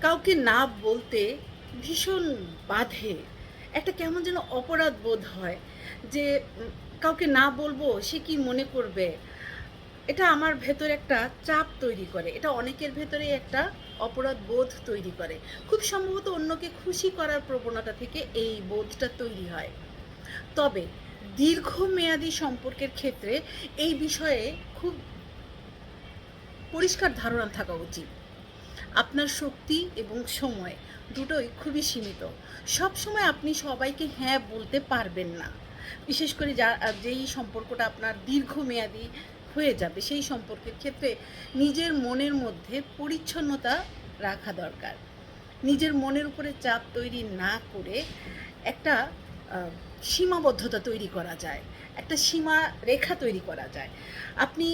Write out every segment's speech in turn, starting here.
কাউকে না বলতে ভীষণ বাধে। একটা কেমন যেন অপরাধ বোধ হয় যে কাউকে না বলবো, সে কি মনে করবে? এটা আমার ভেতরে একটা চাপ তৈরি করে। এটা অনেকের ভেতরেই একটা অপরাধ বোধ তৈরি করে। খুব সম্ভবত অন্যকে খুশি করার প্রবণতা থেকে এই বোধটা তৈরি হয়। তবে দীর্ঘমেয়াদী সম্পর্কের ক্ষেত্রে এই বিষয়ে খুব পরিষ্কার ধারণা থাকা উচিত। আপনার শক্তি এবং সময় দুটোই খুবই সীমিত। সবসময় আপনি সবাইকে হ্যাঁ বলতে পারবেন না। বিশেষ করে যেই সম্পর্কটা আপনার দীর্ঘমেয়াদী হয়ে যাবে, সেই সম্পর্কের ক্ষেত্রে নিজের মনের মধ্যে পরিচ্ছন্নতা রাখা দরকার। নিজের মনের উপরে চাপ তৈরি না করে একটা সীমাবদ্ধতা তৈরি করা যায়, একটা সীমা রেখা তৈরি করা যায়। আপনি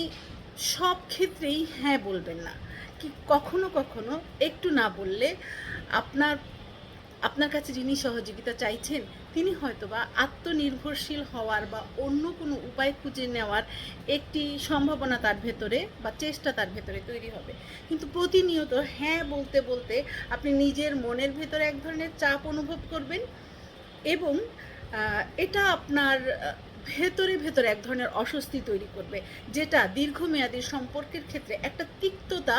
সব ক্ষেত্রেই হ্যাঁ বলবেন না, কি কখনো কখনো একটু না বললে আপনার আপনার কাছে যিনি সহযোগিতা চাইছেন তিনি হয়তোবা আত্মনির্ভরশীল হওয়ার বা অন্য কোনো উপায় খুঁজে নেওয়ার একটি সম্ভাবনা তার ভেতরে বা চেষ্টা তার ভেতরে তৈরি হবে। কিন্তু প্রতিনিয়ত হ্যাঁ বলতে বলতে আপনি নিজের মনের ভেতরে এক ধরনের চাপ অনুভব করবেন এবং এটা আপনার ভেতরে ভেতরে এক ধরনের অস্বস্তি তৈরি করবে, যেটা দীর্ঘমেয়াদী সম্পর্কের ক্ষেত্রে একটা তিক্ততা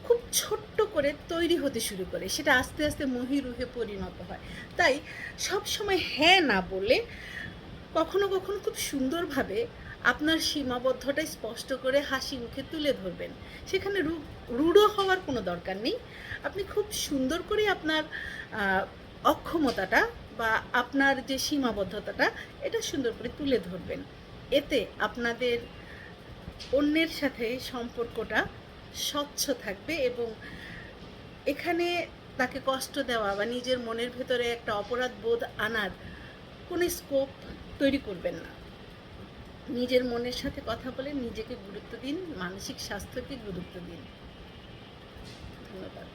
খুব ছোট্ট করে তৈরি হতে শুরু করে, সেটা আস্তে আস্তে মহিরুহে পরিণত হয়। তাই সবসময় হ্যাঁ না বলে কখনো কখনো খুব সুন্দরভাবে আপনার সীমাবদ্ধতাই স্পষ্ট করে হাসি মুখে তুলে ধরবেন। সেখানে রূঢ় হওয়ার কোনো দরকার নেই। আপনি খুব সুন্দর করে আপনার অক্ষমতাটা বা আপনার যে সীমাবদ্ধতাটা এটা সুন্দর করে তুলে ধরবেন। এতে আপনাদের অন্যের সাথে সম্পর্কটা স্বচ্ছ থাকবে এবং এখানে তাকে কষ্ট দেওয়া বা নিজের মনের ভেতরে একটা অপরাধ বোধ আনার কোনো স্কোপ তৈরি করবেন না। নিজের মনের সাথে কথা বলে নিজেকে গুরুত্ব দিন, মানসিক স্বাস্থ্যকে গুরুত্ব দিন। ধন্যবাদ।